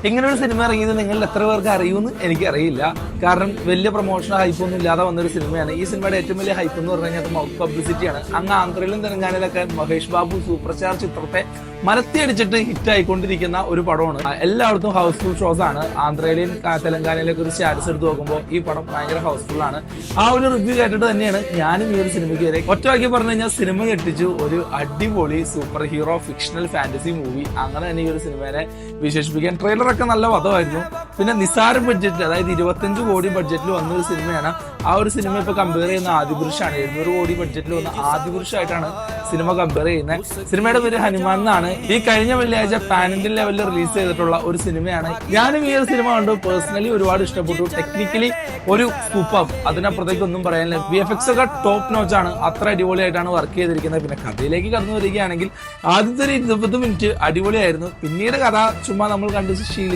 ഇങ്ങനെ ഒരു സിനിമ ഇറങ്ങിയത് നിങ്ങളിൽ എത്ര പേർക്ക് അറിയുമെന്ന് എനിക്കറിയില്ല. കാരണം വലിയ പ്രൊമോഷൻ ഹൈപ്പൊന്നും ഇല്ലാതെ വന്നൊരു സിനിമയാണ്. ഈ സിനിമയുടെ ഏറ്റവും വലിയ ഹൈപ്പ് എന്ന് പറഞ്ഞു കഴിഞ്ഞാൽ മൗത്ത് പബ്ലിസിറ്റിയാണ്. അങ്ങ് ആന്ധ്രയിലും തെലങ്കാനയിലൊക്കെ മഹേഷ് ബാബു സൂപ്പർ സ്റ്റാർ ചിത്രത്തെ മരത്തിയടിച്ചിട്ട് ഹിറ്റ് ആയിക്കൊണ്ടിരിക്കുന്ന ഒരു പടമാണ്. എല്ലായിടത്തും ഹൗസ്ഫുൾ ഷോസ് ആണ്. ആന്ധ്രയിലെയും തെലങ്കാനയിലൊക്കെ ഒരു സ്റ്റാറ്റസ് എടുത്ത് നോക്കുമ്പോൾ ഈ പടം ഭയങ്കര ഹൗസ്ഫുൾ ആണ്. ആ ഒരു റിവ്യൂ കേട്ടിട്ട് തന്നെയാണ് ഞാനും ഈ ഒരു സിനിമയ്ക്ക് വരെ ഒറ്റവാക്കി പറഞ്ഞു കഴിഞ്ഞാൽ സിനിമ കെട്ടിച്ചു ഒരു അടിപൊളി super hero fictional fantasy movie. അങ്ങനെ തന്നെ ഈ ഒരു സിനിമയെ വിശേഷിപ്പിക്കാൻ ട്രെയിലറൊക്കെ നല്ല വധമായിരുന്നു. പിന്നെ നിസാര ബഡ്ജറ്റിൽ, അതായത് 25 കോടി ബഡ്ജറ്റിൽ വന്ന ഒരു സിനിമയാണ്. ആ ഒരു സിനിമ ഇപ്പൊ കമ്പയർ ചെയ്യുന്ന ആദിപുരുഷാണ്. 700 കോടി ബഡ്ജറ്റിൽ വന്ന ആദിപുരുഷായിട്ടാണ് സിനിമ കമ്പയർ ചെയ്യുന്നത്. സിനിമയുടെ പേര് ഹനുമാൻ എന്നാണ്. ഈ കഴിഞ്ഞ വെള്ളിയാഴ്ച പാൻ ഇന്ത്യൻ ലെവലിൽ റിലീസ് ചെയ്തിട്ടുള്ള ഒരു സിനിമയാണ്. ഞാനും ഈ ഒരു സിനിമ കണ്ടു. പേഴ്സണലി ഒരുപാട് ഇഷ്ടപ്പെട്ടു. ടെക്നിക്കലി ഒരു സൂപ്പർ, അതിനപ്പുറത്തേക്ക് ഒന്നും പറയാനില്ല. VFX ഒക്കെ ടോപ്പ് നോച്ചാണ്. അത്ര അടിപൊളിയായിട്ടാണ് വർക്ക് ചെയ്തിരിക്കുന്നത്. പിന്നെ കഥയിലേക്ക് കടന്നു വരികയാണെങ്കിൽ ആദ്യത്തെ ഒരു 20 മിനിറ്റ് അടിപൊളിയായിരുന്നു. പിന്നീട് കഥ ചുമ്മാ നമ്മൾ കണ്ട്